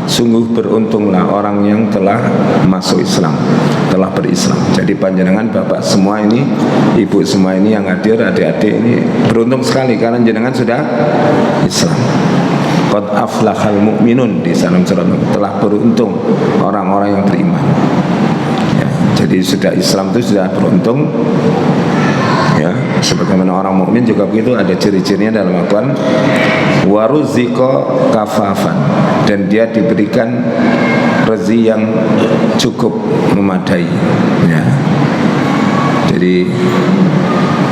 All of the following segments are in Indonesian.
Sungguh beruntunglah orang yang telah masuk Islam, telah berislam. Jadi panjenengan bapak semua ini, ibu semua ini yang hadir, adik-adik ini beruntung sekali karena jenengan sudah Islam. Qad aflahal mu'minun di salam surat, telah beruntung orang-orang yang beriman. Ya, jadi sudah Islam itu sudah beruntung. Ya, sebagaimana orang mukmin juga begitu, ada ciri-cirinya dalam Al-Quran. Waruziko kafafan, dan dia diberikan rezeki yang cukup memadai. Ya, jadi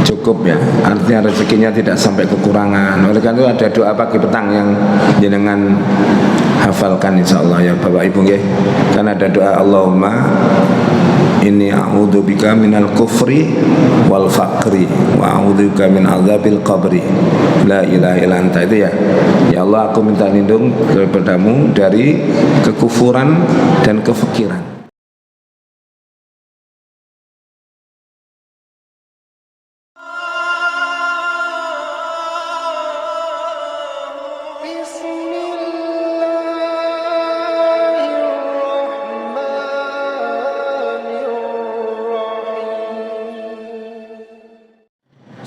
cukup ya, artinya rezekinya tidak sampai kekurangan. Oleh karena itu ada doa pagi petang yang jenengan hafalkan insyaallah ya Bapak Ibu nggih. Kan ada doa Allahumma inni a'udzubika minal kufri wal faqri wa a'udzubika min azabil qabri la ilaha illa anta, itu ya. Ya Allah, aku minta lindung kepadamu dari kekufuran dan kefakiran.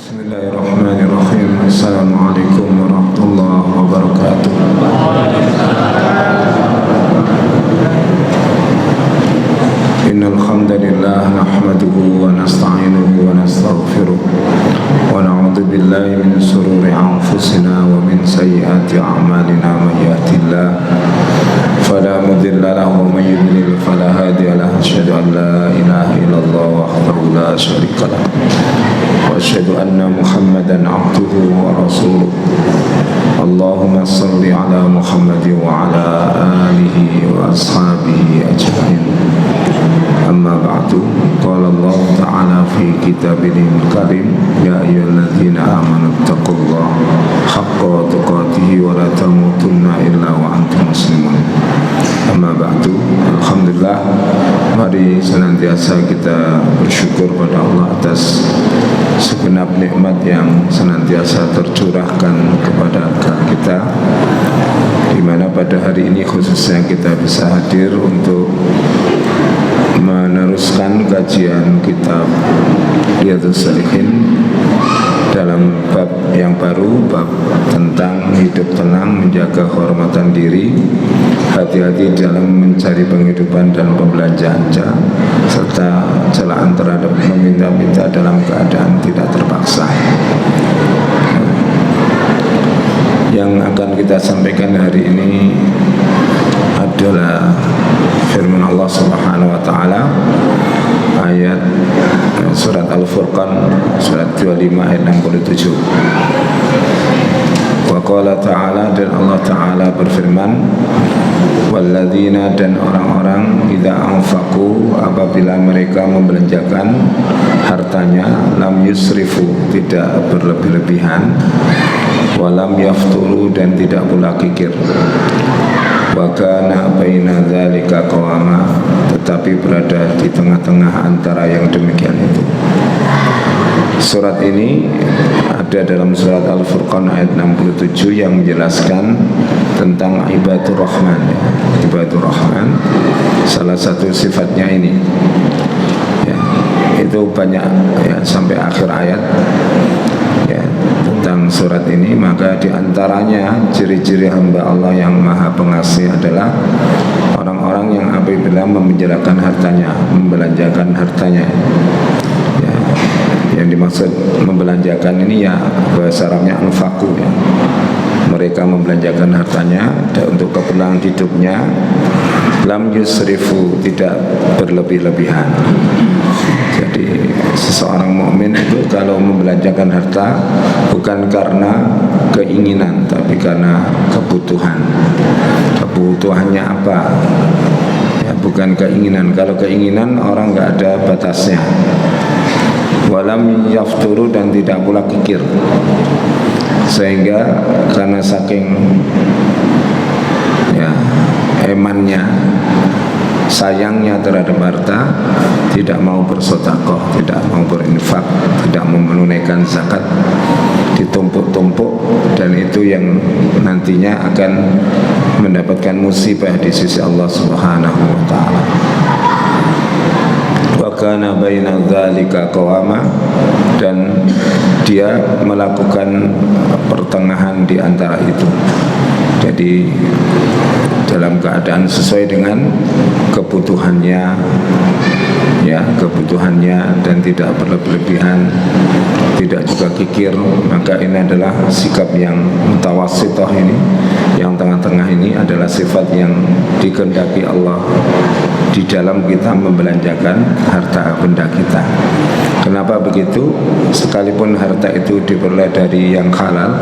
Bismillahirrahmanirrahim. Assalamualaikum warahmatullahi wabarakatuh. Innal hamdalillah nahmaduhu wa nasta'inuhu wa nastaghfiruh wa na'udzu billahi min shururi anfusina wa min sayyiati a'malina. May yahdihillahu fala mudilla lahu wa may yudlil fala hadiya lahu. Asyhadu an la ilaha illallah wahdahu la syarika lahu wa asyhadu anna Muhammadan abduhu wa rasuluh. Allahumma salli ala Muhammad wa ala alihi wa ashabihi ajma'in. Amma ba'du, qala Allah ta'ala fi kitabihil karim, ya ayyuhalladzina amanu taqullaha haqqa tuqatih wa la tamutunna illa wa antum muslimun. Amma ba'du, alhamdulillah, mari senantiasa kita bersyukur pada Allah atas segenap nikmat yang senantiasa tercurahkan kepada kita, di mana pada hari ini khususnya kita bisa hadir untuk meneruskan kajian kitab Riyadhus Shalihin dalam bab yang baru, bab tentang hidup tenang, menjaga kehormatan diri, hati-hati dalam mencari penghidupan dan pembelanjaan, serta celaan terhadap meminta-minta dalam keadaan tidak terpaksa. Yang akan kita sampaikan hari ini adalah firman Allah Subhanahu wa taala, ayat surat Al-Furqan surat 25 ayat 67. Wa qala ta'ala, dan Allah taala berfirman, walladzina, dan orang-orang idza anfaqu, apabila mereka membelanjakan hartanya, lam yusrifu, tidak berlebih-lebihan, walam yafturu, dan tidak pula kikir, wa kana baina dzalika qawama, tetapi berada di tengah-tengah antara yang demikian itu. Surat ini ada dalam surat Al-Furqan ayat 67 yang menjelaskan tentang ibadur rahman. Ibadur rahman, salah satu sifatnya ini ya, itu banyak ya, sampai akhir ayat ya, tentang surat ini. Maka diantaranya ciri-ciri hamba Allah yang maha pengasih adalah orang-orang yang apabila memenjarakan hartanya, membelanjakan hartanya ya, yang dimaksud membelanjakan ini ya bahasa Arabnya anfaqu ya, mereka membelanjakan hartanya untuk keperluan hidupnya, lam yusrifu, tidak berlebih-lebihan. Jadi seseorang mukmin itu kalau membelanjakan harta bukan karena keinginan, tapi karena kebutuhan. Kebutuhannya apa? Ya, bukan keinginan. Kalau keinginan orang nggak ada batasnya. Walam yafturu, dan tidak pula kikir. Sehingga karena saking ya emannya, sayangnya terhadap harta, tidak mau bersedekah, tidak mau berinfak, tidak mau menunaikan zakat, ditumpuk-tumpuk dan itu yang nantinya akan mendapatkan musibah di sisi Allah Subhanahu wa taala. Wa kana baina dzalika qawama, dan dia melakukan pertengahan di antara itu. Jadi dalam keadaan sesuai dengan kebutuhannya, ya, kebutuhannya, dan tidak berlebihan, tidak juga kikir. Maka ini adalah sikap yang mutawassithah, ini yang tengah-tengah, ini adalah sifat yang dikehendaki Allah di dalam kita membelanjakan harta benda kita. Kenapa begitu? Sekalipun harta itu diperoleh dari yang halal,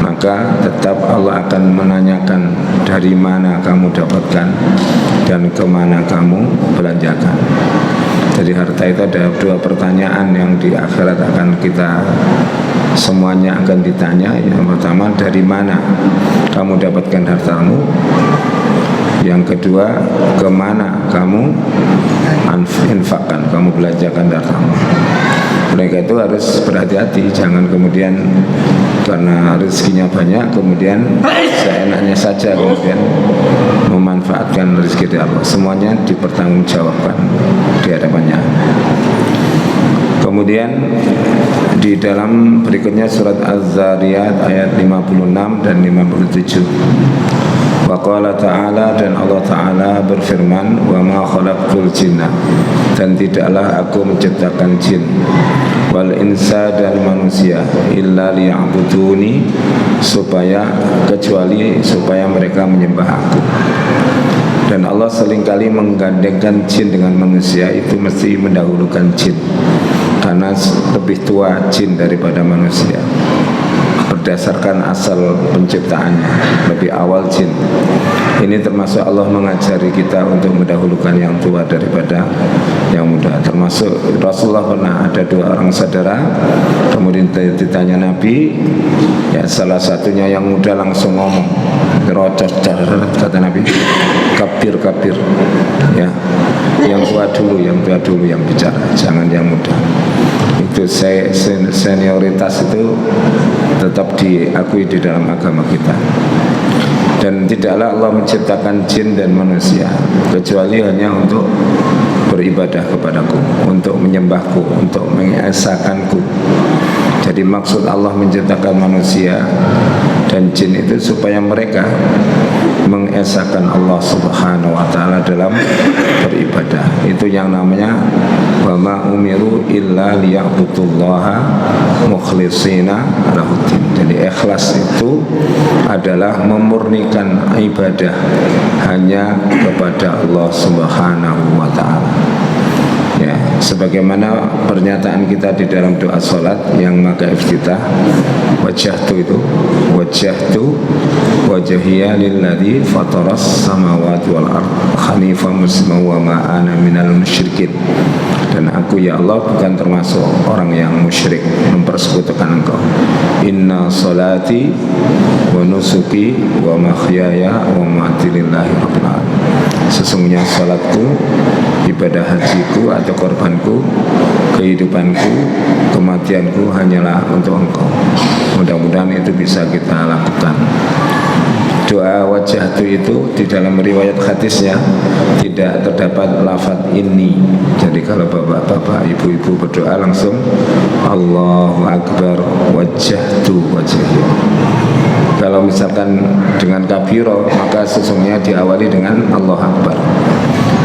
maka tetap Allah akan menanyakan dari mana kamu dapatkan dan kemana kamu belanjakan. Jadi harta itu ada dua pertanyaan yang di akhirat akan kita semuanya akan ditanya. Yang pertama, dari mana kamu dapatkan hartamu? Yang kedua, kemana kamu infakkan, kamu belanjakan hartamu. Mereka itu harus berhati-hati, jangan kemudian karena rezekinya banyak kemudian seenaknya saja kemudian memanfaatkan rezeki dari Allah. Semuanya dipertanggungjawabkan di hadapannya. Kemudian di dalam berikutnya surat Az-Zariyat ayat 56 dan 57. Wa qala ta'ala, dan Allah Ta'ala berfirman, wa ma khalaqtul jinna, dan tidaklah aku menciptakan jin, wal insa, dan manusia, illa liya'buduni, kecuali supaya mereka menyembah aku. Dan Allah seringkali menggandengkan jin dengan manusia, itu mesti mendahulukan jin, karena lebih tua jin daripada manusia berdasarkan asal penciptaannya, lebih awal jin. Ini termasuk Allah mengajari kita untuk mendahulukan yang tua daripada yang muda. Termasuk Rasulullah pernah ada dua orang saudara, kemudian ditanya Nabi, ya salah satunya yang muda langsung ngomong, kata Nabi, kabir, ya, yang tua dulu yang bicara, jangan yang muda. Itu senioritas itu tetap diakui di dalam agama kita. Dan tidaklah Allah menciptakan jin dan manusia kecuali hanya untuk beribadah kepadaku, untuk menyembahku, untuk mengesakanku. Jadi maksud Allah menciptakan manusia dan jin itu supaya mereka mengesakan Allah Subhanahu wa taala dalam beribadah. Itu yang namanya wa ma umiru illa liya'budullaha mukhlishina lahuddin. Jadi ikhlas itu adalah memurnikan ibadah hanya kepada Allah Subhanahu wa taala. Ya, sebagaimana pernyataan kita di dalam doa salat yang maka iftitah, wajjahtu itu, wajjahtu wajhiya lilladzi fataras samawati wal ard hanifan musliman wa ma ana minal musyrikin. Dan aku, ya Allah, bukan termasuk orang yang musyrik mempersekutukan Engkau. Inna salati wa nusuki wa mahyaya wa mamati lillahi rabbil alamin. Sesungguhnya salatku, ibadah hajiku atau korbanku, kehidupanku, kematianku hanyalah untuk Engkau. Mudah-mudahan itu bisa kita lakukan. Doa wajjahtu itu di dalam riwayat hadisnya tidak terdapat lafaz ini. Jadi kalau bapak-bapak, ibu-ibu berdoa langsung Allahu Akbar wajjahtu wajhiya. Kalau misalkan dengan kabiro, maka sesungguhnya diawali dengan Allahu Akbar.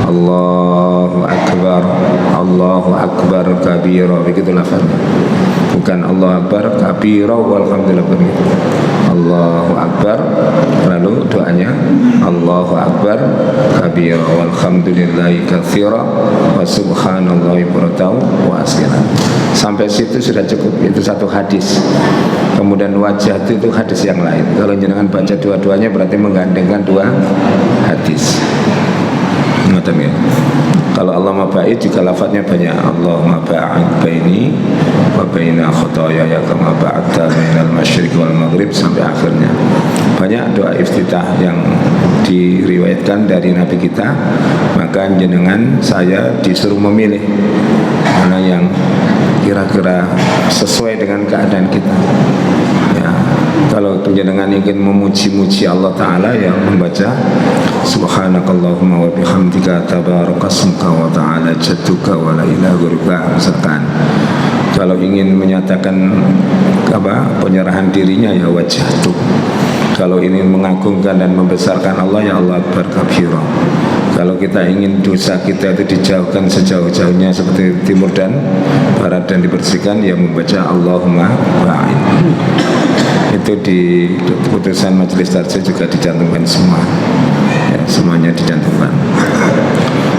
Allahu Akbar, Allahu Akbar kabiro, begitu lafaznya. Bukan Allahu Akbar kabiro walhamdulillah, begitu. Allahu Akbar, lalu doanya Allahu Akbar kabira walhamdulillahi katsira wa subhanallahi bukratan wa asila. Sampai situ sudah cukup, itu satu hadis. Kemudian wajah itu hadis yang lain. Kalau jenengan baca dua-duanya berarti menggandengkan dua hadis. Ngoten ya. Kalau Allah mabait juga lafadznya banyak. Allahumma ba'id baini wa baina khotoyaya kama ba'adta minal masyriq wal maghrib sampai akhirnya. Banyak doa iftitah yang diriwayatkan dari Nabi kita. Maka jenengan saya disuruh memilih mana yang kira-kira sesuai dengan keadaan kita. Ya, Kalau jenengan ingin memuji-muji Allah Ta'ala, ya membaca Subhanakallahumma wa bihamdika tabarakasmuka wa ta'ala jadduka wa la ilaha ghairika misalkan. Kalau ingin menyatakan penyerahan dirinya, ya wajhatu. Kalau ingin mengagungkan dan membesarkan Allah, ya Allah akbar kabira. Kalau kita ingin dosa kita itu dijauhkan sejauh-jauhnya seperti timur dan barat dan dibersihkan, ya membaca Allahumma ba'id. Itu di keputusan majelis tarjih juga dicantumkan semua, ya, semuanya dicantumkan.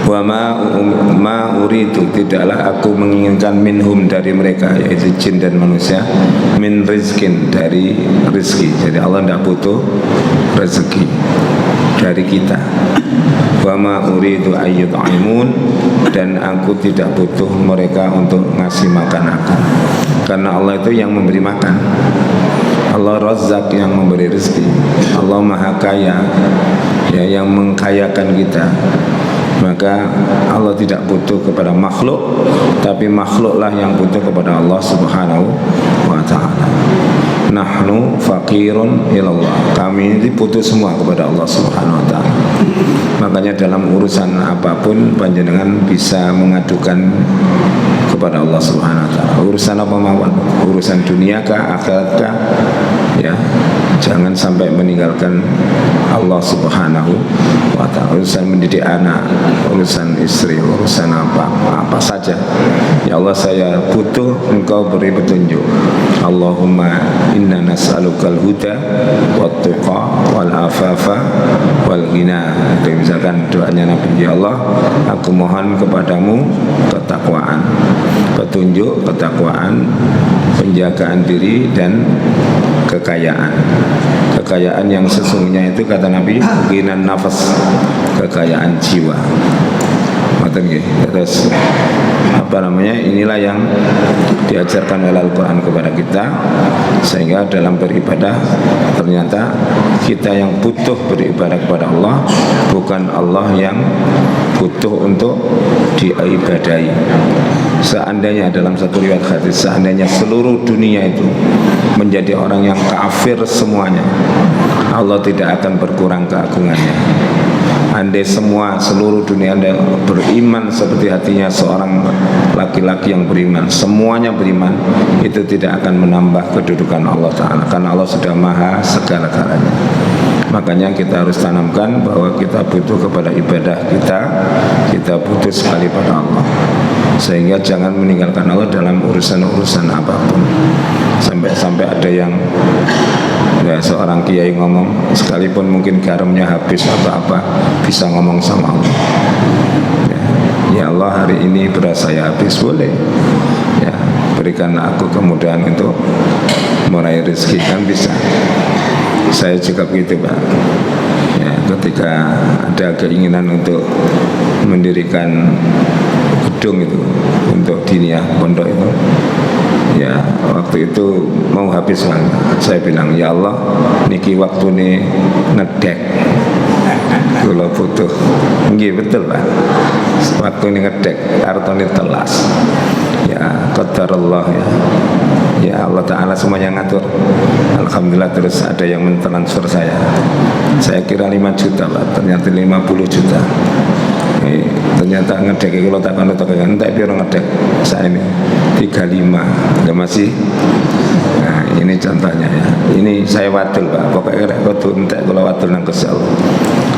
Wa ma uridu, tidaklah aku menginginkan minhum dari mereka, yaitu jin dan manusia, min rizkin, dari rezeki. Jadi Allah tidak butuh rezeki dari kita. Wa ma uridu ayyut'imun, dan aku tidak butuh mereka untuk ngasih makan aku, karena Allah itu yang memberi makan. Allah Razzaq, yang memberi rezeki. Allah Maha Kaya, ya, yang mengkayakan kita. Maka Allah tidak butuh kepada makhluk, tapi makhluklah yang butuh kepada Allah Subhanahu wa ta'ala. Nahnu faqirun ilallah, kami ini butuh semua kepada Allah Subhanahu wa ta'ala. Makanya dalam urusan apapun panjenengan bisa mengadukan kepada Allah Subhanahu wa ta'ala. Urusan apa mawon, urusan dunia kah, akhirat kah, ya, jangan sampai meninggalkan Allah Subhanahu wa ta'ala. Urusan mendidik anak, urusan istri, urusan apa saja, ya Allah saya butuh Engkau beri petunjuk. Allahumma inna nas'alukal huda wat tuqa wal afafa wal ghina. Itu misalkan doanya Nabi, ya Allah aku mohon kepadamu ketakwaan, petunjuk, ketakwaan, penjagaan diri, dan kekayaan. Kekayaan yang sesungguhnya itu kata Nabi, ghinan nafas, kekayaan jiwa. Terus inilah yang diajarkan oleh Al-Quran kepada kita, sehingga dalam beribadah ternyata kita yang butuh beribadah kepada Allah, bukan Allah yang butuh untuk diibadahi. Seandainya dalam satu riwayat hadis, seandainya seluruh dunia itu menjadi orang yang kafir semuanya, Allah tidak akan berkurang keagungannya. Andai semua seluruh dunia Anda beriman seperti hatinya seorang laki-laki yang beriman, semuanya beriman, itu tidak akan menambah kedudukan Allah Ta'ala, karena Allah sudah maha segala-galanya. Makanya kita harus tanamkan bahwa kita butuh kepada ibadah kita butuh sekali pada Allah, sehingga jangan meninggalkan Allah dalam urusan-urusan apapun. Sampai ada yang, ya, seorang kiai ngomong, sekalipun mungkin garamnya habis atau apa, bisa ngomong sama Allah, ya Allah hari ini beras saya habis, boleh, ya berikan aku kemudahan untuk meraih rezeki, kan bisa. Saya juga begitu Pak, ya, ketika ada keinginan untuk mendirikan gedung itu untuk diniyah pondok itu, ya waktu itu mau habis kan, saya bilang, ya Allah niki waktu ini ngedek, kalau butuh, nggih betul Pak, waktu ini ngedek, artone telas, ya qadarullah, ya Allah Ta'ala semuanya ngatur. Alhamdulillah. Terus ada yang mentransfer saya kira 5 juta Pak, ternyata 50 juta. Ternyata ngedek kalau tak kan entek piro ngedek saya ini 35, ya masih. Nah ini contohnya, ya, ini saya wadul Pak, pokoknya kudu entek kalau wadul nang Gusti Allah.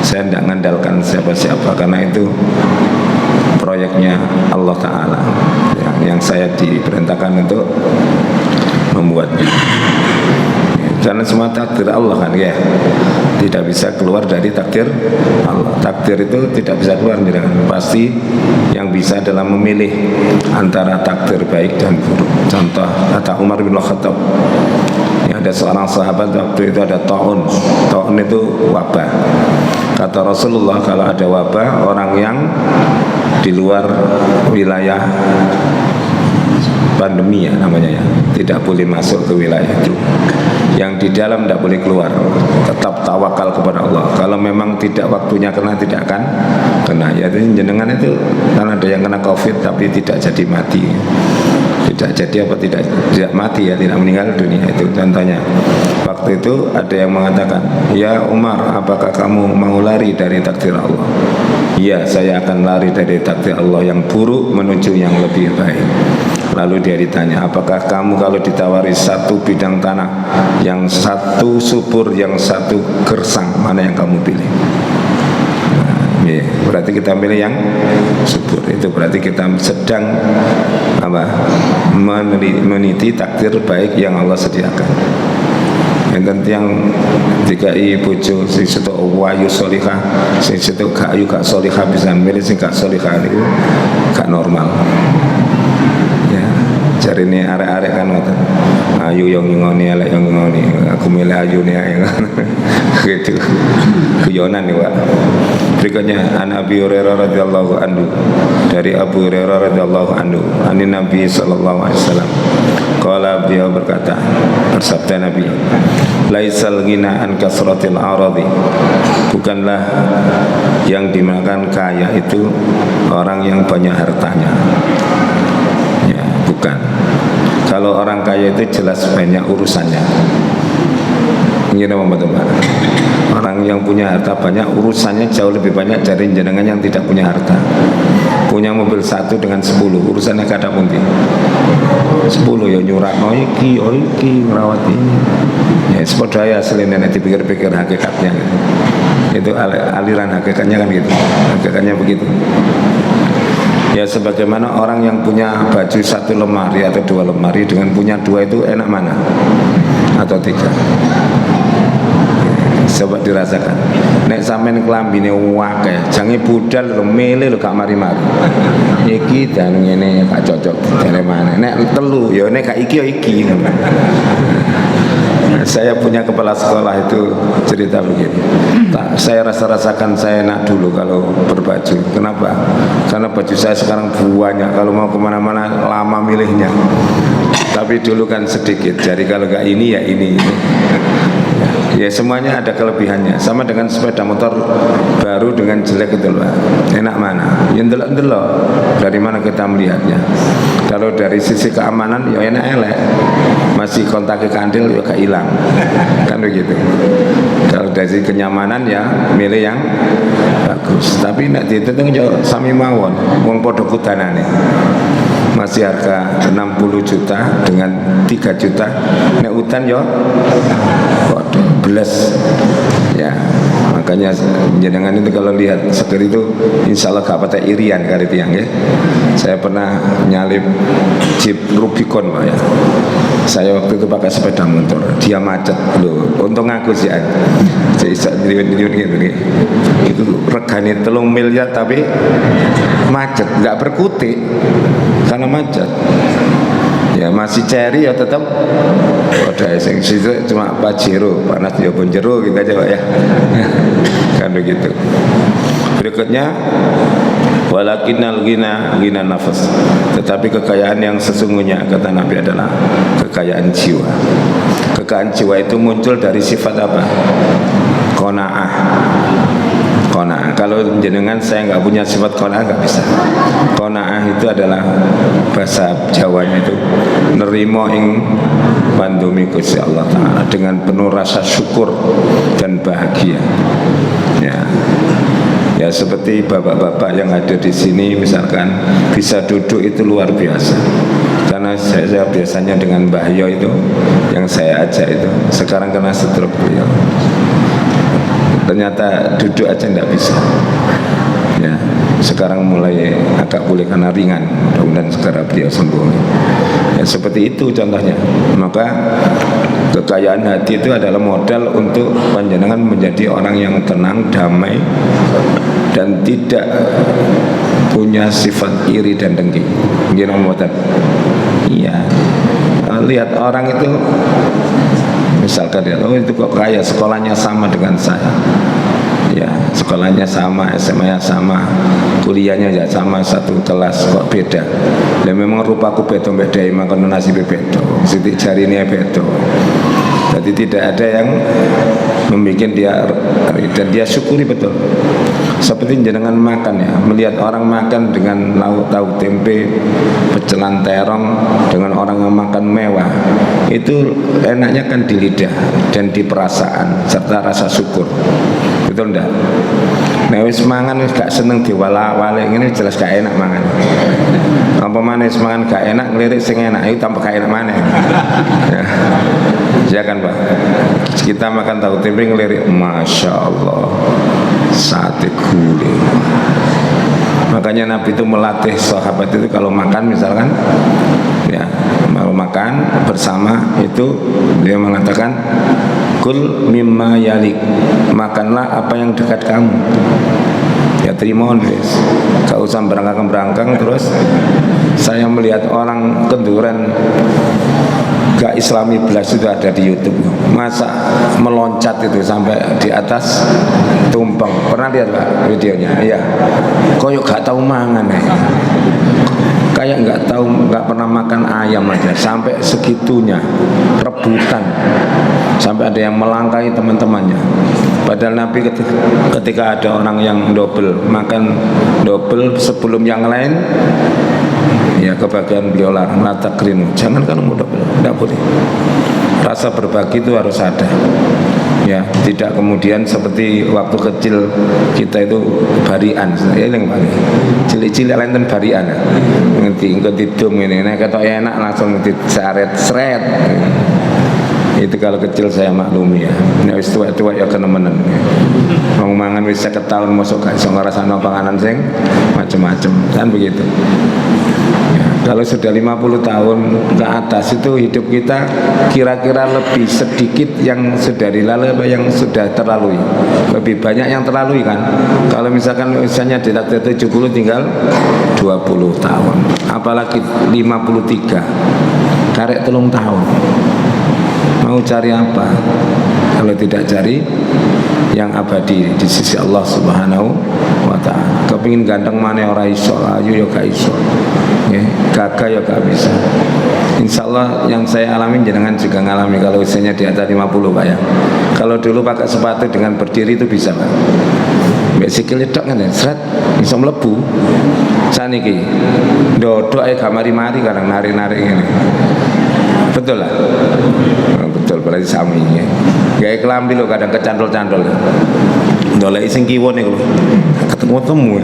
Saya tidak mengandalkan siapa-siapa, karena itu proyeknya Allah Ta'ala, yang saya diperintahkan untuk membuatnya. Karena semua takdir Allah kan, ya, tidak bisa keluar dari takdir Allah. Takdir itu tidak bisa keluar, pasti yang bisa dalam memilih antara takdir baik dan buruk. Contoh kata Umar bin Khattab, ya, ada seorang sahabat waktu itu ada taun itu wabah. Kata Rasulullah, kalau ada wabah, orang yang di luar wilayah pandemi, ya namanya, ya, tidak boleh masuk ke wilayah itu. Yang di dalam tidak boleh keluar, tetap tawakal kepada Allah. Kalau memang tidak waktunya kena, tidak akan kena. Ya jenengan itu kan ada yang kena COVID tapi tidak jadi mati. Jadi tidak jadi apa tidak mati ya, tidak meninggal dunia. Itu contohnya. Waktu itu ada yang mengatakan, ya Umar, apakah kamu mau lari dari takdir Allah? Ya, saya akan lari dari takdir Allah yang buruk menuju yang lebih baik. Lalu dia ditanya, apakah kamu kalau ditawari satu bidang tanah, yang satu subur, yang satu gersang, mana yang kamu pilih? Ya, berarti kita pilih yang subur. Itu berarti kita sedang meniti takdir baik yang Allah sediakan. Enten yang dikai bojo sing setok wayu solihah, sing setok gak ayu gak solihah, bisa milih sing gak solihah niku gak normal. Ya, cari ini arek-arek kan ngoten. Ayu yang ngoni, elek yang ngoni. Aku milih ayu nih yang gitu. Guyonan nih, Pak. Berikutnya an Abi Hurairah radhiyallahu anhu, dari Abu Hurairah radhiyallahu anhu, anin Nabi sallallahu alaihi wasallam. Qala, beliau berkata, bersabda Nabi, laisal ghina an kasratil aradi, bukanlah yang dimakan kaya itu orang yang banyak hartanya. Ya, bukan. Kalau orang kaya itu jelas banyak urusannya. Ini nama teman. Orang yang punya harta banyak urusannya jauh lebih banyak dari jenengan yang tidak punya harta. Punya mobil 1 dengan 10 urusannya kada pundi. 10 ya nyuratno iki ngrawat ini. Ya sepodaya selene nek dipikir-pikir hakikatnya. Itu aliran hakikatnya kan gitu. Hakikatnya begitu. Ya sebagaimana orang yang punya baju 1 lemari atau 2 lemari dengan punya 2 itu enak mana? Atau 3? Coba dirasakan. Nek sampean klambine akeh, jange budal lho mele lho gak mari-mari. Iki dan ngene gak cocok dene mana. Nek telu ya nek gak iki ya iki. Saya punya kepala sekolah itu cerita begini. Saya rasakan saya enak dulu kalau berbaju. Kenapa? Karena baju saya sekarang banyak. Kalau mau kemana-mana lama milihnya. Tapi dulu kan sedikit. Jadi kalau gak ini ya ini. Ya semuanya ada kelebihannya. Sama dengan sepeda motor baru dengan jelek itu loh. Enak mana? Ya ndelok-ndelok. Dari mana kita melihatnya? Kalau dari sisi keamanan ya enak elek. Masih kontaknya kandil ya gak hilang. Kan begitu. Kalau dari sisi kenyamanan ya milih yang bagus. Tapi nek ditutung yo sami mawon. Wong padha kudanane. Masih harga 60 juta dengan 3 juta. Nek udan yo waduh beles. Ya, makanya jenengan itu kalau lihat seger itu insya Allah gak patah irian kali tiang ya. Saya pernah nyalip Jeep Rubicon Pak ya. Saya waktu itu pakai sepeda motor, dia macet loh. Untung aku sih, saya bisa miliun gitu nih. Itu regane 3 miliar tapi macet, nggak berkutik karena macet. Ya masih ceri ya tetap. Udah sing situ cuma Pajero, panas ya Bonjero gitu aja Pak ya. Kan begitu. Berikutnya walakinnal ghina nafas, tetapi kekayaan yang sesungguhnya kata Nabi adalah kekayaan jiwa. Kekayaan jiwa itu muncul dari sifat apa? Qanaah. Qanaah. Kalau jenengan saya nggak punya sifat qanaah nggak bisa. Qanaah itu adalah bahasa Jawanya itu nerimo ing pandumi Gusti Allah Ta'ala dengan penuh rasa syukur dan bahagia. Ya seperti bapak-bapak yang ada di sini misalkan bisa duduk itu luar biasa. Karena saya biasanya dengan Mbah Yo itu yang saya ajak itu sekarang kena stroke beliau. Ternyata duduk aja tidak bisa. Ya, sekarang mulai agak pulih karena ringan. Mudah-mudahan segera beliau sembuh. Ya seperti itu contohnya. Maka kekayaan hati itu adalah modal untuk panjenengan menjadi orang yang tenang, damai, dan tidak punya sifat iri dan dengki. Gimana modal? Iya. Lihat orang itu, misalkan dia, oh itu kok kaya, sekolahnya sama dengan saya. Ya, sekolahnya sama, SMA-nya sama, kuliahnya ya sama, satu kelas, kok beda. Dan memang rupaku beda-beda, makan nasi beda, sidik jari ini beda. Jadi tidak ada yang membuat dia dan dia syukuri betul. Seperti jenengan makan ya, melihat orang makan dengan lauk tahu tempe, pecelan terong, dengan orang yang makan mewah, itu enaknya kan di lidah dan di perasaan serta rasa syukur. Betul enggak? Nah wis mangan wis gak seneng diwala-wali ngene jelas gak enak mangan. Apa maneh mangan gak enak ngelirik sing enak itu tambah gak enak maneh. Ya kan Pak? Kita makan tahu tempe ngelirik, Masya Allah, sate guling. Makanya Nabi itu melatih sahabat itu kalau makan misalkan, ya kalau makan bersama itu dia mengatakan, kul mimma yalik, makanlah apa yang dekat kamu. Ya terima guys, gak usah berangkang terus. Saya melihat orang kenduran gak islami belas itu ada di YouTube, masa meloncat itu sampai di atas tumpeng. Pernah lihat Pak videonya? Iya. Koyok gak tahu mangan ya. Kayak nggak pernah makan ayam aja, sampai segitunya rebutan, sampai ada yang melangkahi teman-temannya. Padahal Nabi ketika ada orang yang makan double sebelum yang lain, ya kebagian biola nata krinu, jangan kan mau double, tidak boleh. Rasa berbagi itu harus ada. Ya, tidak kemudian seperti waktu kecil kita itu barian, ya yang paling cilik-cilik lain dan barian, ngerti dum ini, nah kata enak langsung diseret seret. Itu kalau kecil saya maklumi ya. Nek wis tuwa-tuwa ya kenemenan. Wong mangan wis 50 tahun mosok gak iso ngrasakno panganan sing macem-macem, kan begitu. Kalau sudah 50 tahun ke atas itu hidup kita kira-kira lebih sedikit yang sudah dilalui apa yang sudah terlalui. Lebih banyak yang terlalui kan. Kalau misalkan usianya di atas 70 tinggal 20 tahun. Apalagi 53. Karek 3 tahun. Mau cari apa? Kalau tidak cari yang abadi di sisi Allah Subhanahu wa ta'ala. Kepingin ganteng mana ora iso, ayu ya gak iso. Gagah ya gak bisa. Insya Allah yang saya alami jenengan juga ngalami kalau usianya di atas 50 Pak ya. Kalau dulu pakai sepatu dengan berdiri itu bisa Pak. Mbak sikil itu kan ya, seret, bisa melebu. Saniki, dodok gak mari-mari kadang nari-nari ini. Betul lah. Betul berarti sami ya. Gaya kelambi lo kadang kecantol-cantol. Dolek sing kiwon niku lho. Ketemu-temu.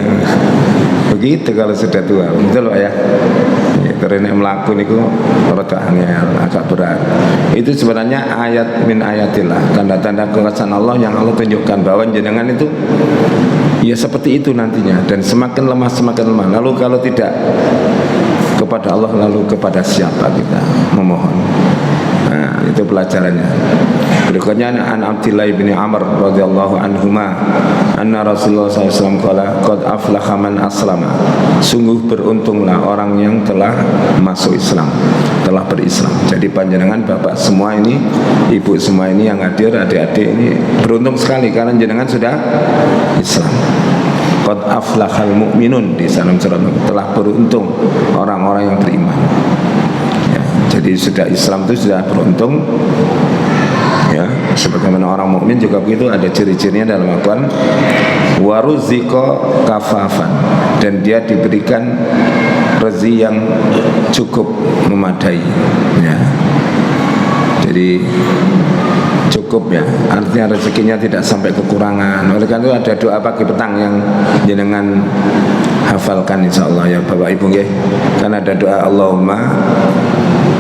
Begitu kalau sudah tua. Betul Pak ya. Terus nek mlaku niku rada angel, agak berat. Itu sebenarnya ayat min ayatillah, tanda-tanda kekuasaan Allah yang Allah tunjukkan bahwa jenengan itu ya seperti itu nantinya, dan semakin lemah semakin lemah. Lalu kalau tidak kepada Allah, lalu kepada siapa kita memohon? Nah, itu pelajarannya. Berikutnya an Abdullah bin Amr radhiyallahu anhuma anna Rasulullah SAW qala qad aflaha man aslama. Sungguh beruntunglah orang yang telah masuk Islam, telah berislam. Jadi panjenengan bapak semua ini, ibu semua ini yang hadir, adik-adik ini beruntung sekali karena jenengan sudah Islam. Qad aflahal mu'minun di dalam surat telah beruntung orang-orang yang beriman. Ya, jadi sudah Islam itu sudah beruntung. Ya, sebagaimana orang mukmin juga begitu, ada ciri-cirinya dalam Al-Quran. Waruziko kafafan, dan dia diberikan rezeki yang cukup memadai. Ya. Jadi cukup ya, artinya rezekinya tidak sampai kekurangan. Oleh karena itu ada doa pagi petang yang jenengan hafalkan insyaallah ya Bapak Ibu nggih. Kan ada doa Allahumma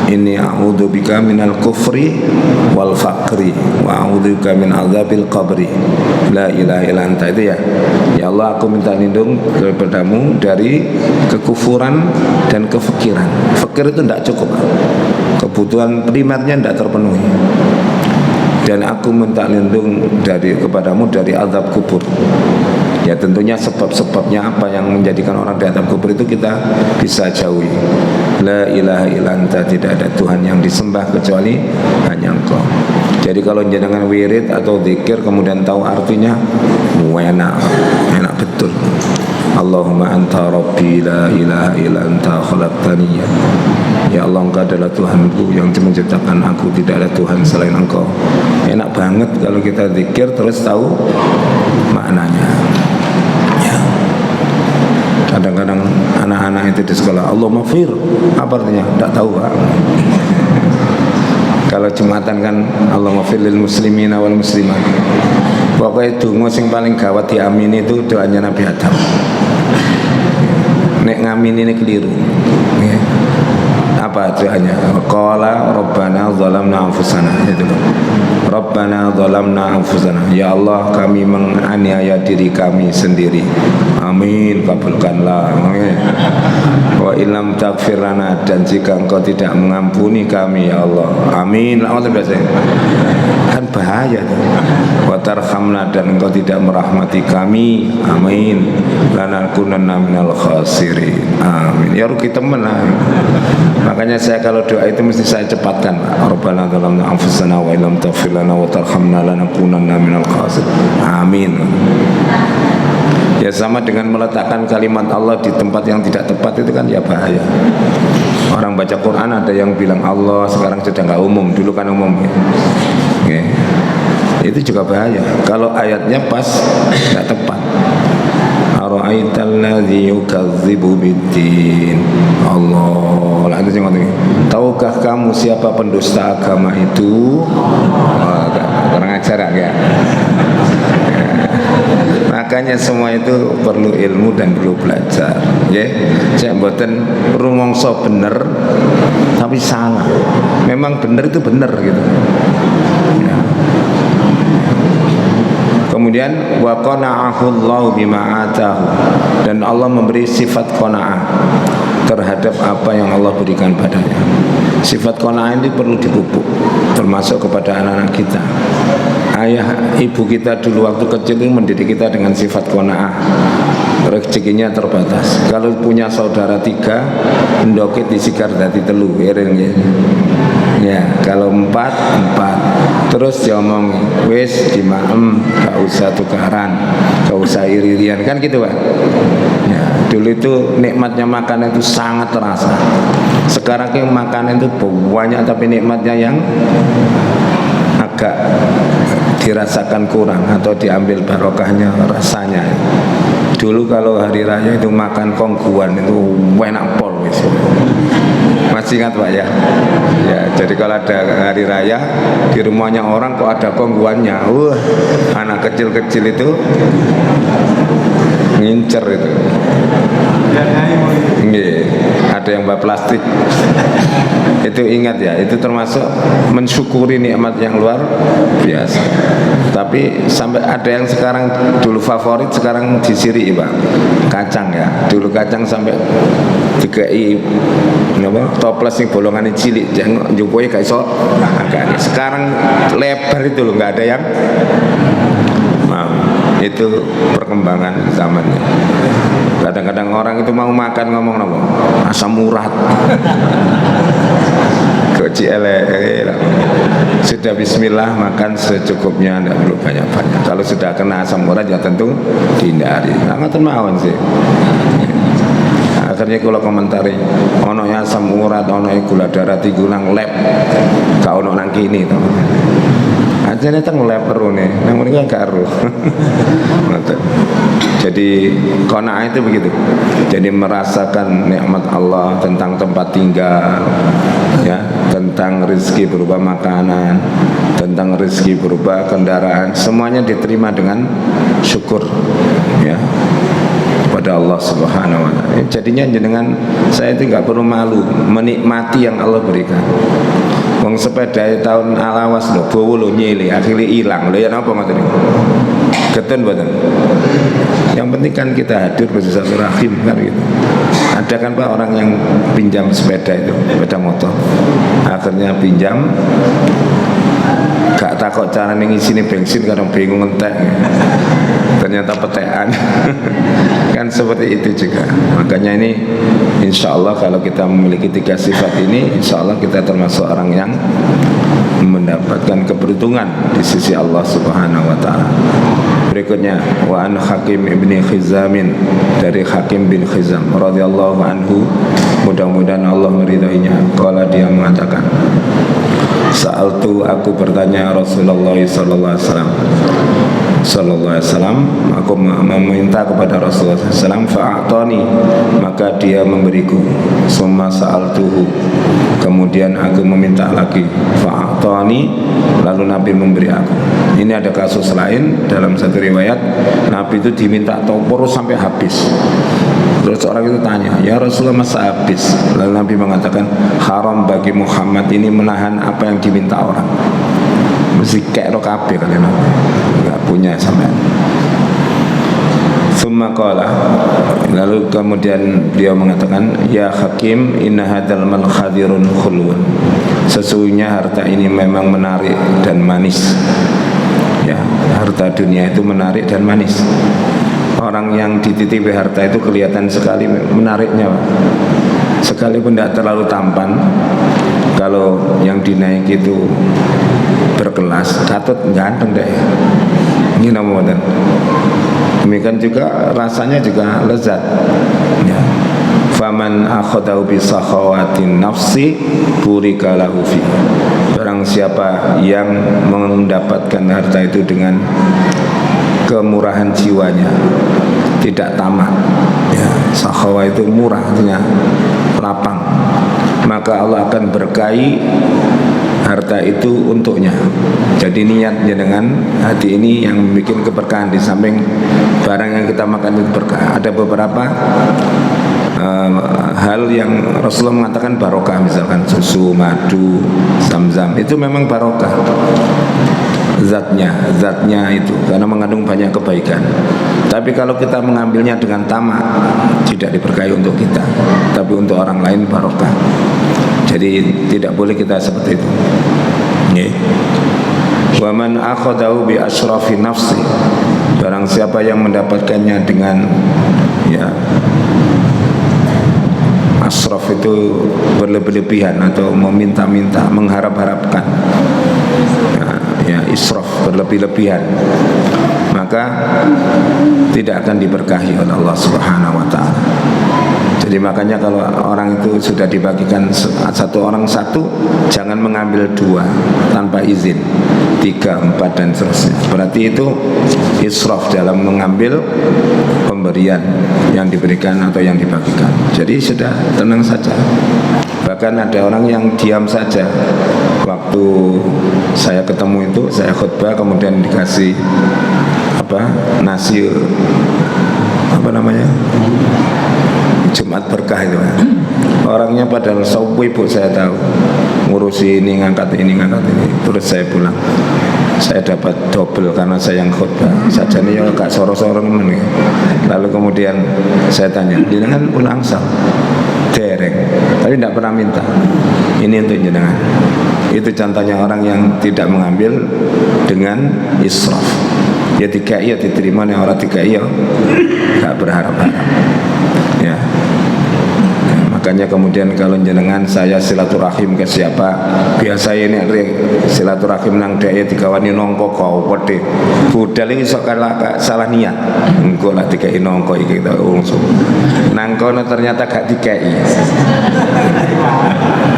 inni a'udzubika minal kufri wal faqri wa a'udzubika min azabil qabri la ilaha illa anta. Itu ya, ya Allah aku minta lindung kepadamu dari kekufuran dan kefakiran. Fakir itu tidak cukup, kebutuhan primernya tidak terpenuhi. Dan aku minta lindung kepadamu dari azab kubur. Ya tentunya sebab-sebabnya apa yang menjadikan orang di azab kubur itu kita bisa jauhi. La ilaha illa anta, tidak ada Tuhan yang disembah kecuali hanya Engkau. Jadi kalau jenengan wirid atau zikir kemudian tahu artinya, enak betul. Allahumma anta anta rabbi la ilaha illa anta khalaqtani. Ya Allah, Engkau adalah Tuhanku yang menciptakan aku, tidak ada Tuhan selain Engkau. Enak banget kalau kita zikir terus tahu maknanya. Ya. Kadang-kadang anak-anak itu di sekolah, Allah mafir, apa artinya? Tidak tahu, Pak. Kalau Jumatan kan Allah mafir lil muslimina wal muslimat. Pokoknya donga sing paling gawat diamini itu doanya Nabi Adam. Nek ngamin ini keliru. Ya. Apa doanya? Qala rabbana zalamna anfusana, itu loh. Rabbana zalamna anfusana, ya Allah kami menganiaya diri kami sendiri. Amin, kabulkanlah. Amin. Wa illam taghfir lana, dan jika Engkau tidak mengampuni kami ya Allah. Amin. Lah biasa. Kan bahaya tuh. Wa tarhamna, dan Engkau tidak merahmati kami. Amin. Lanakunanna minal khasirin. Amin. Ya rugi temen lah. Makanya saya kalau doa itu mesti saya cepatkan. Rabbana zalamna anfusana wa illam taghfir lana wa tarhamna lanakunanna minal khasirin. Amin. Ya sama dengan meletakkan kalimat Allah di tempat yang tidak tepat, itu kan ya bahaya. Orang baca Quran ada yang bilang Allah, sekarang sudah nggak umum, dulu kan umum. Ya. Itu juga bahaya. Kalau ayatnya pas nggak tepat. Ara'aital ladzi yukadzibu biddin. Allah. Lah itu yang tahukah kamu siapa pendusta agama itu? Orang ajar ya. Makanya semua itu perlu ilmu dan perlu belajar. Ya, saya mboten rumangsa bener tapi salah. Memang bener itu bener gitu. Ya. Kemudian wa qana'ahu Allahu bima atahu, dan Allah memberi sifat qanaah terhadap apa yang Allah berikan padanya. Sifat qanaah ini perlu dipupuk, termasuk kepada anak-anak kita. Ayah ibu kita dulu waktu kecil itu mendidik kita dengan sifat qanaah. Rezekinya terbatas. Kalau punya saudara 3, ndokit disikar dadi 3, ireng ya. Ya, kalau 4, terus diomong wis dimaem, gak usah tukaran, gak usah iri-irian, kan gitu Pak. Ya, dulu itu nikmatnya makanan itu sangat terasa. Sekarang kan makanan itu banyak tapi nikmatnya yang agak dirasakan kurang atau diambil barokahnya rasanya. Dulu kalau hari raya itu makan kongguan itu enak pol gitu. Masih ingat Pak ya? Ya, jadi kalau ada hari raya di rumahnya orang kok ada kongguannya, anak kecil-kecil itu ngincer itu. Nggih, ada yang bawa plastik. Itu ingat ya, itu termasuk mensyukuri nikmat yang luar biasa. Tapi sampai ada yang sekarang dulu favorit, sekarang disiri Pak. Kacang ya. Dulu kacang sampai dikai toples yang bolongannya cilik, jangan jumpai kayak iso. Sekarang lebar itu loh, nggak ada yang itu perkembangan zamannya. Kadang-kadang orang itu mau makan ngomong asam urat. Sudah bismillah makan secukupnya, tidak perlu banyak-banyak. Kalau sudah kena asam urat ya tentu dihindari. Nggak mawon sih. Akhirnya kalau komentari ono asam urat, ono gula darah tinggi nang lab, gak ono nang kini to. Aja nih teng lab perlu nih, nang mereka gak aruh. Jadi qanaah itu begitu. Jadi merasakan nikmat Allah tentang tempat tinggal, ya, tentang rezeki berupa makanan, tentang rezeki berupa kendaraan, semuanya diterima dengan syukur, ya, pada Allah Subhanahu wa taala. Jadinya jenengan saya itu nggak perlu malu menikmati yang Allah berikan. Wong sepeda tahun alawas lho, bawa lho nyili, akhirnya hilang lho, ya napa ngoten niku? Geten mboten. Yang penting kan kita hadir bersilaturahim kan gitu. Ada kan Pak orang yang pinjam sepeda itu, sepeda motor. Akhirnya pinjam, gak takut cara ngisi bensin, kadang bingung ngentek. Ternyata petean. Kan seperti itu juga. Makanya ini insya Allah kalau kita memiliki 3 sifat ini, insya Allah kita termasuk orang yang mendapatkan keberuntungan di sisi Allah Subhanahu wa taala. Berikutnya wa an Hakim ibni Khizamin, dari Hakim bin Khizam radhiyallahu anhu, mudah-mudahan Allah meridainya, qala, dia mengatakan, sa'altu, aku bertanya Rasulullah sallallahu alaihi wasallam, aku meminta kepada Rasulullah SAW, fa'atani, maka dia memberiku. Summa sa'altuhu, kemudian aku meminta lagi, fa'atani, lalu Nabi memberi aku. Ini ada kasus lain dalam satu riwayat, Nabi itu diminta topor sampai habis. Terus orang itu tanya, ya Rasulullah, masa habis? Lalu Nabi mengatakan, haram bagi Muhammad ini menahan apa yang diminta orang. Mesti kayak rokabe kalian, nggak punya sampean. Summa qala, lalu kemudian beliau mengatakan, ya Hakim, inna hadzal mal khadirun khulwun, sesungguhnya harta ini memang menarik dan manis. Ya, harta dunia itu menarik dan manis. Orang yang dititipi harta itu kelihatan sekali menariknya, Pak. Sekalipun tidak terlalu tampan, kalau yang dinaiki itu berkelas, katut ganteng deh. Ini namanya. Demikian juga rasanya juga lezat. Ya. Faman akhadahu bi sakhawatin nafsi burika lahu fi. Barang siapa yang mendapatkan harta itu dengan kemurahan jiwanya, tidak tamak. Ya, sakhawa itu murah, artinya lapang. Maka Allah akan berkahi harta itu untuknya. Jadi niatnya dengan hati ini yang membuat keberkahan. Di samping barang yang kita makan itu berkah, ada beberapa hal yang Rasulullah mengatakan barokah, misalkan susu, madu, zam-zam, itu memang barokah zatnya itu, karena mengandung banyak kebaikan. Tapi kalau kita mengambilnya dengan tamak, tidak diberkahi untuk kita, tapi untuk orang lain barokah. Jadi tidak boleh kita seperti itu. Wa man akhadahu bi asrafi nafsi, barang siapa yang mendapatkannya dengan, ya, asraf itu berlebih-lebihan atau meminta-minta, mengharap-harapkan, ya, israf, berlebih-lebihan, maka tidak akan diberkahi oleh Allah Subhanahu wa taala. Jadi makanya kalau orang itu sudah dibagikan satu orang satu, jangan mengambil dua tanpa izin, 3, 4 dan seterusnya. Berarti itu israf dalam mengambil pemberian yang diberikan atau yang dibagikan. Jadi sudah tenang saja. Bahkan ada orang yang diam saja. Waktu saya ketemu itu, saya khutbah, kemudian dikasih nasi, Jumat berkah itu. Orangnya padahal saupu, ibu saya tahu, ngurusi ini, ngangkat ini. Terus saya pulang, saya dapat double karena saya yang khutbah. Saja nih ya gak soro-soro nih. Lalu kemudian saya tanya, jenengan pulang sal? Dereng, tapi tidak pernah minta. Ini untuk jenengan. Itu contohnya orang yang tidak mengambil dengan israf. Ya dikai ya diterima, yang orang dikai ya gak berharap-harap. Ya. Makanya kemudian kalau jenengan saya silaturahim ke siapa, biasa ini silaturahim nang daya dikawani nongko kau pede budal ini salah niat, engko lah dikai nongko iki kita langsung nangkono ternyata gak dikai,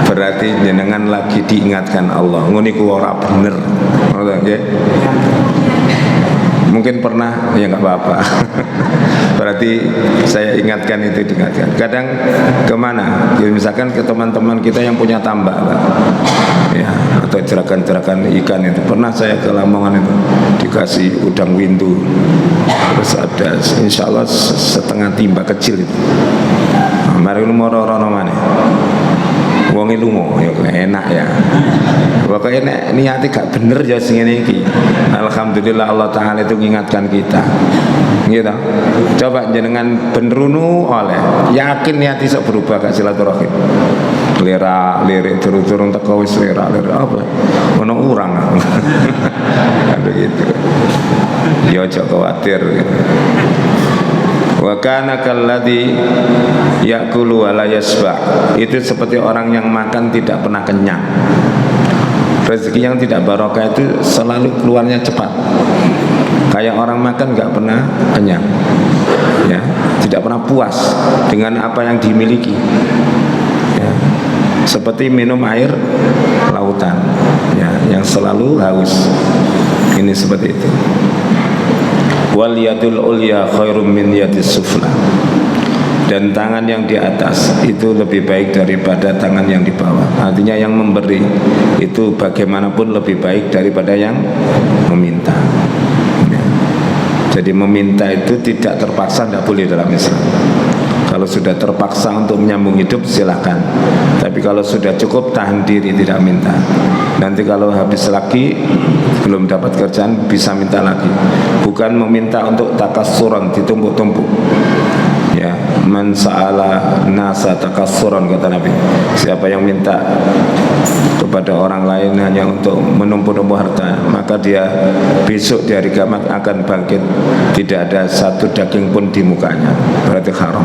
berarti jenengan lagi diingatkan Allah, ngono iku ora bener. Oke. Mungkin pernah, ya nggak apa-apa. Berarti saya ingatkan itu, diingatkan. Kadang kemana? Ya, misalkan ke teman-teman kita yang punya tambak, Pak. Ya, atau jerakan-jerakan ikan itu. Pernah saya ke Lamongan itu dikasih udang windu. Terus ada, insya Allah setengah timba kecil itu. Nah, mari lu moro-rono mana? Wong lunga ya enak ya. Pokoknya nek niate gak bener ya sing ngene iki. Alhamdulillah Allah taala itu mengingatkan kita. Gitu. Coba jenengan benerunu oleh yakin niati sok berubah gak silaturahim. Lirik turun-turun teko wis lirik apa? Ono urang. Ada gitu. Ya aja khawatir. Wa kana kalladzi ya'kulu wa la yasba'. Itu seperti orang yang makan tidak pernah kenyang. Rezeki yang tidak barokah itu selalu keluarnya cepat. Kayak orang makan nggak pernah kenyang, ya, tidak pernah puas dengan apa yang dimiliki, ya. Seperti minum air lautan, ya, yang selalu haus. Ini seperti itu. Wal yadul ulya khairum min yadis sufla. Dan tangan yang di atas itu lebih baik daripada tangan yang di bawah. Artinya yang memberi itu bagaimanapun lebih baik daripada yang meminta, ya. Jadi meminta itu tidak terpaksa, tidak boleh dalam Islam. Kalau sudah terpaksa untuk menyambung hidup silahkan. Tapi kalau sudah cukup tahan diri, tidak minta. Nanti kalau habis lagi belum dapat kerjaan bisa minta lagi. Bukan meminta untuk takasuran ditumpuk-tumpuk. Ya, man sa'ala nasa takassuran, kata Nabi. Siapa yang minta kepada orang lain hanya untuk menumpuk-numpuk harta, maka dia besok di hari kiamat akan bangkit tidak ada satu daging pun di mukanya. Berarti haram.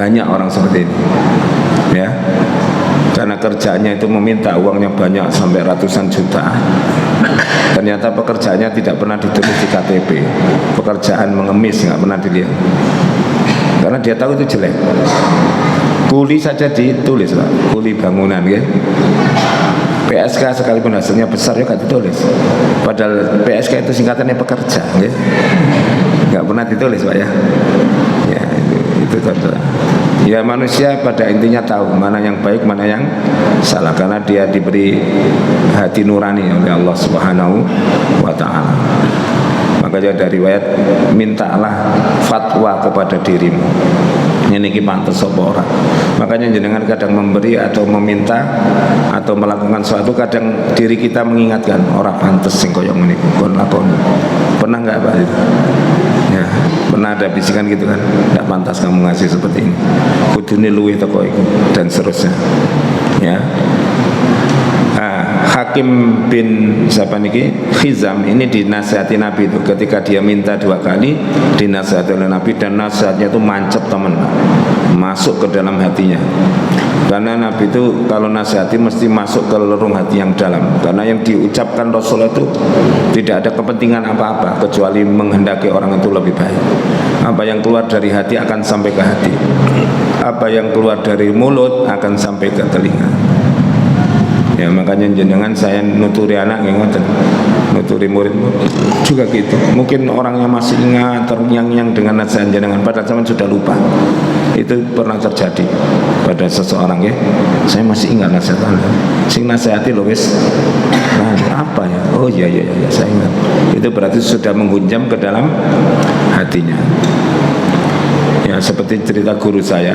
Banyak orang seperti ini, ya. Karena kerjaannya itu meminta, uangnya banyak sampai ratusan juta. Ternyata pekerjaannya tidak pernah ditulis di KTP. Pekerjaan mengemis nggak pernah dilihat. Karena dia tahu itu jelek. Kuli saja ditulis, Pak. Kuli bangunan, ya. PSK sekalipun hasilnya besar ya nggak ditulis. Padahal PSK itu singkatannya pekerja, ya. Nggak pernah ditulis, Pak, ya. Ya, itu contoh. Ya, manusia pada intinya tahu mana yang baik, mana yang salah, karena dia diberi hati nurani oleh Allah Subhanahu wa ta'ala. Makanya dari riwayat, mintalah fatwa kepada dirimu. Ini pantas sapa ora. Makanya jenengan kadang memberi atau meminta atau melakukan sesuatu, kadang diri kita mengingatkan, ora pantes sing koyo ngene kon lakoni. Pernah enggak, Pak? Ya, pernah ada bisikan gitu kan, tidak pantas kamu ngasih seperti ini, kudune luwih teko iku, dan seterusnya, ya. Hakim bin siapa niki Khizam ini dinasihati Nabi itu, ketika dia minta 2 kali dinasihati oleh Nabi, dan nasihatnya itu mancep teman, masuk ke dalam hatinya. Karena Nabi itu kalau nasihati mesti masuk ke lorong hati yang dalam, karena yang diucapkan Rasul itu tidak ada kepentingan apa-apa kecuali menghendaki orang itu lebih baik. Apa yang keluar dari hati akan sampai ke hati, apa yang keluar dari mulut akan sampai ke telinga. Ya, makanya jenengan saya nuturi anak ngoten, nuturi murid juga gitu. Mungkin orangnya masih ingat terngiang-ngiang dengan nasihat jenengan, padahal zaman sudah lupa. Itu pernah terjadi pada seseorang, ya. Saya masih ingat nasihat Anda. Sing nasihati lho wis. Nah, apa ya? Oh iya, saya ingat. Itu berarti sudah menghunjam ke dalam hatinya. Ya, seperti cerita guru saya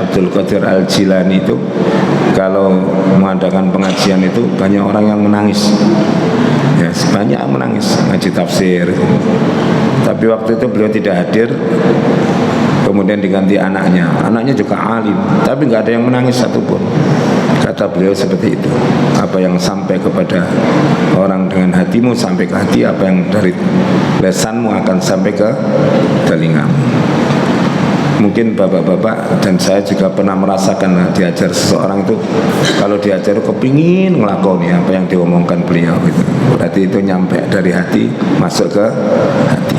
Abdul Qadir Al-Jilani itu, kalau mengadakan pengajian itu banyak orang yang menangis. Ya, banyak yang menangis ngaji tafsir. Tapi waktu itu beliau tidak hadir. Kemudian diganti anaknya. Anaknya juga alim, tapi nggak ada yang menangis satupun. Kata beliau seperti itu. Apa yang sampai kepada orang dengan hatimu sampai ke hati, apa yang dari lesanmu akan sampai ke telingamu. Mungkin bapak-bapak dan saya juga pernah merasakan diajar seseorang itu, kalau diajar kepingin ngelakoni apa yang diomongkan beliau gitu. Berarti itu nyampe dari hati masuk ke hati.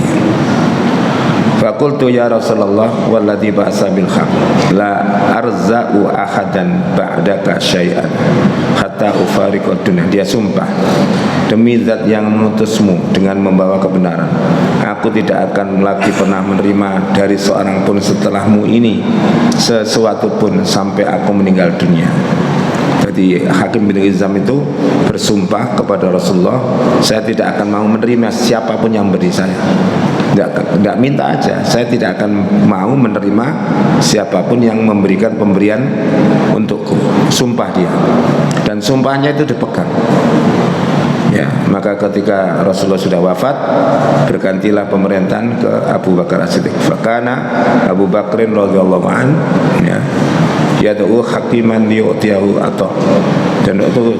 Fakultu ya Rasulullah walladzi ba'asa bil haq la arza'u ahadan ba'daka syai'an hatta ufariqud dunya. Dia sumpah, demi zat yang mengutusmu dengan membawa kebenaran, aku tidak akan lagi pernah menerima dari seorang pun setelahmu ini sesuatu pun sampai aku meninggal dunia. Jadi Hakim bin Hizam itu bersumpah kepada Rasulullah, saya tidak akan mau menerima siapapun yang beri saya. Tidak minta aja, saya tidak akan mau menerima siapapun yang memberikan pemberian untukku. Sumpah dia, dan sumpahnya itu dipegang. Ya, maka ketika Rasulullah sudah wafat, bergantilah pemerintahan ke Abu Bakar As-Siddiq. Fakana Abu Bakrin radhiyallahu an, ya, yad'u hakiman liyu'tiyahu atau. Dan itu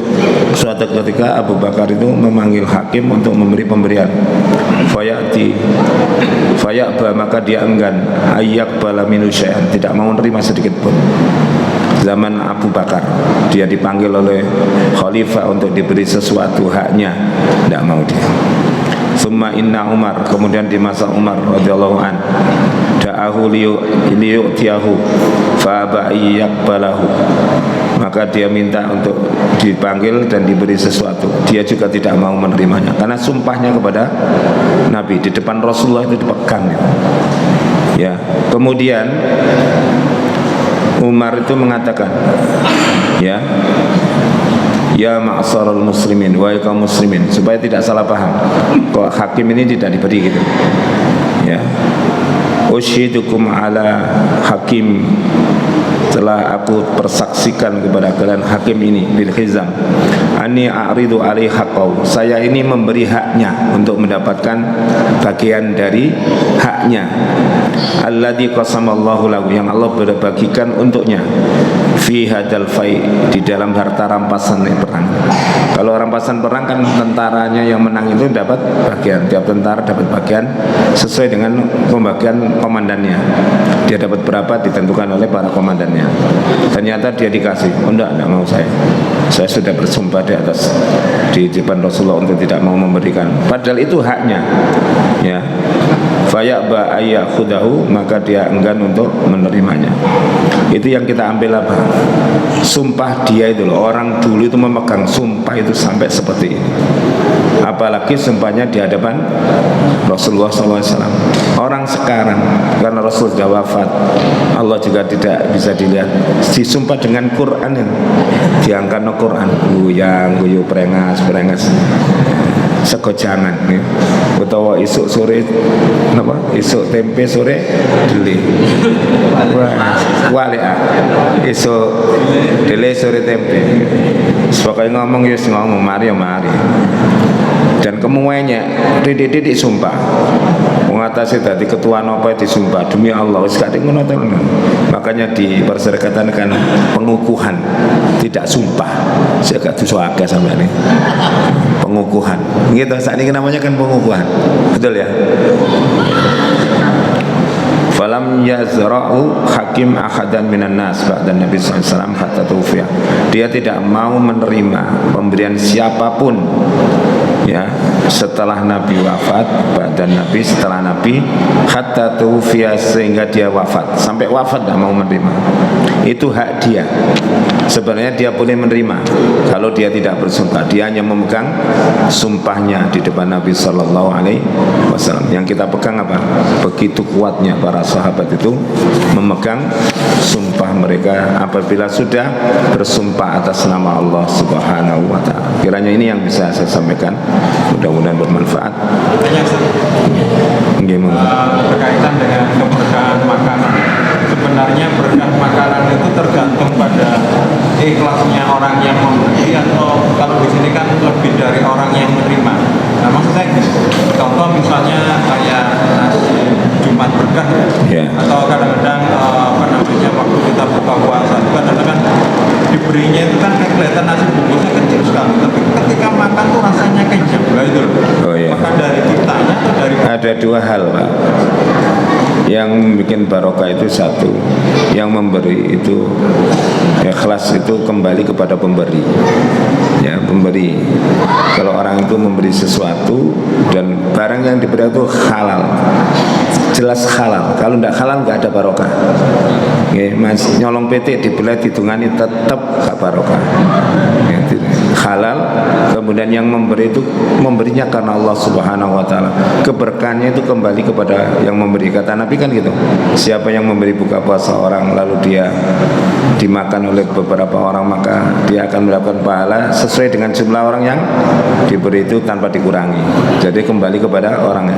suatu ketika Abu Bakar itu memanggil hakim untuk memberi pemberian. Faya'ba, maka dia enggan, ayyaqbala minhu syai'an, tidak mau menerima sedikit pun. zaman Abu Bakar, dia dipanggil oleh khalifah untuk diberi sesuatu haknya, tidak mau dia. Summa inna Umar, kemudian di masa Umar radhiyallahu an, da'ahu liyu'tiyahu fa aba yaqbalahu, maka dia minta untuk dipanggil dan diberi sesuatu, dia juga tidak mau menerimanya karena sumpahnya kepada Nabi di depan Rasulullah itu dipegang ya. Kemudian Umar itu mengatakan, ya ma'asyaral muslimin, wahai kaum muslimin, supaya tidak salah paham kok hakim ini tidak diberi gitu ya. Ushidukum ala hakim, telah aku persaksikan kepada kalian hakim ini bil khizam, ani a'ridu alaihi haqqau, saya ini memberi haknya untuk mendapatkan bagian dari haknya, alladzi qasamallahu lahu, yang Allah berbagikan untuknya, fi hadal fai, di dalam harta rampasan perang. Kalau rampasan perang kan tentaranya yang menang itu dapat bagian, tiap tentara dapat bagian sesuai dengan pembagian komandannya. Dia dapat berapa ditentukan oleh para komandannya. Ternyata dia dikasih, oh enggak mau saya sudah bersumpah di depan Rasulullah untuk tidak mau memberikan, padahal itu haknya ya. Fayaba ayyakhudahu, maka dia enggan untuk menerimanya. Itu yang kita ambil apa? Sumpah dia itu loh. Orang dulu itu memegang sumpah itu sampai seperti ini. Apalagi sumpahnya di hadapan Rasulullah SAW. Orang sekarang karena Rasul sudah wafat, Allah juga tidak bisa dilihat, disumpah dengan Quran yang diangkat no Quran, guyang guyu perengas segojangan ya. Utawa isuk sore napa? Isuk tempe sore dele. Wale isuk dele sore tempe. Sebagai ngomong ya ngomong, mari. Dan kemuanya didik sumpah mengatasi tadi ketua nopo disumpah demi Allah wis gak ngono. Makanya di perserikatan kan pengukuhan, tidak sumpah. Saya gak disuaga sampai ini pengukuhan gitu, saat ini namanya kan pengukuhan, betul ya. Falam yazra'u hakim akhadan minan nas ba'da Nabi SAW hatta tufiya, dia tidak mau menerima pemberian siapapun ya setelah Nabi wafat, ba'da Nabi, setelah Nabi, hatta tufiya, sehingga dia wafat, sampai wafat tidak mau menerima. Itu hak dia. Sebenarnya dia boleh menerima kalau dia tidak bersumpah, dia hanya memegang sumpahnya di depan Nabi Sallallahu Alaihi Wasallam. Yang kita pegang apa? Begitu kuatnya para sahabat itu memegang sumpah mereka apabila sudah bersumpah atas nama Allah Subhanahu Wa Taala. Kiranya ini yang bisa saya sampaikan, mudah-mudahan bermanfaat. Berkaitan dengan keberkahan makanan, sebenarnya berkah makanan itu tergantung pada ikhlasnya orang yang memberi, atau kalau di sini kan lebih dari orang yang menerima. Nah, maksud saya contoh misalnya kayak nasi Jumat berkah ya. Atau kadang-kadang waktu kita buka puasa itu kadang-kadang diberinya itu kan kelihatan nasi bungkusnya kecil sekali, tapi ketika makan tuh rasanya kenyang. Itu oh, iya. Maka dari kitanya atau dari ada dua hal, Pak. Yang bikin barokah itu satu, yang memberi itu ikhlas itu kembali kepada pemberi. Ya, pemberi. Kalau orang itu memberi sesuatu dan barang yang diberi itu halal, jelas halal. Kalau tidak halal nggak ada barokah. Ya, mas nyolong PT dibelah hitungane tetap gak barokah. Ya, halal. Kemudian yang memberi itu memberinya karena Allah Subhanahu Wa Taala. Keberkahannya itu kembali kepada yang memberi. Kata Nabi kan gitu. Siapa yang memberi buka puasa orang lalu dia dimakan oleh beberapa orang, maka dia akan mendapatkan pahala sesuai dengan jumlah orang yang diberi itu tanpa dikurangi. Jadi kembali kepada orangnya.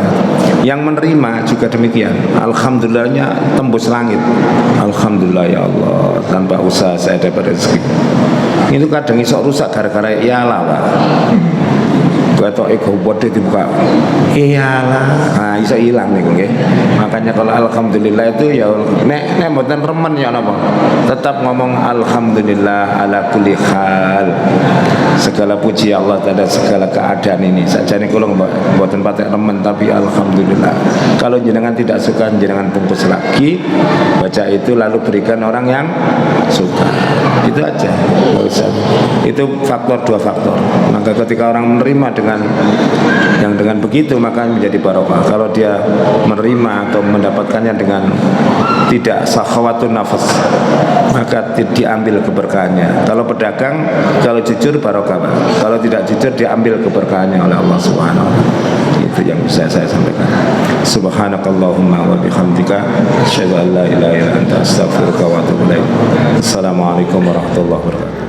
Yang menerima juga demikian. Alhamdulillahnya tembus langit. Alhamdulillah ya Allah, tanpa usaha saya dapat rezeki. Itu kadang isok rusak gara-gara ialah, Pak. ketok gobode dibuka. Iyalah, nah iso ilang niku nggih. Makanya kalau alhamdulillah itu ya nek mboten remen ya napa. Tetap ngomong alhamdulillah ala kulli hal. Segala puji Allah pada segala keadaan ini. Sajane kula mboten patek remen tapi alhamdulillah. Kalau jenengan tidak suka jenengan bungkus lagi, baca itu lalu berikan orang yang suka. Itu aja. Itu faktor, dua faktor. Maka ketika orang menerima dengan begitu maka menjadi barokah. Kalau dia menerima atau mendapatkannya dengan tidak sakhawatun nafas, maka diambil keberkahannya. Kalau pedagang, kalau jujur barokah, kalau tidak jujur diambil keberkahannya oleh Allah Subhanahu wa taala. Itu yang bisa saya sampaikan. Subhanakallahumma wa bihamdika asyhadu an la ilaha illa anta astaghfiruka wa atubu ilaik. Assalamualaikum warahmatullahi wabarakatuh.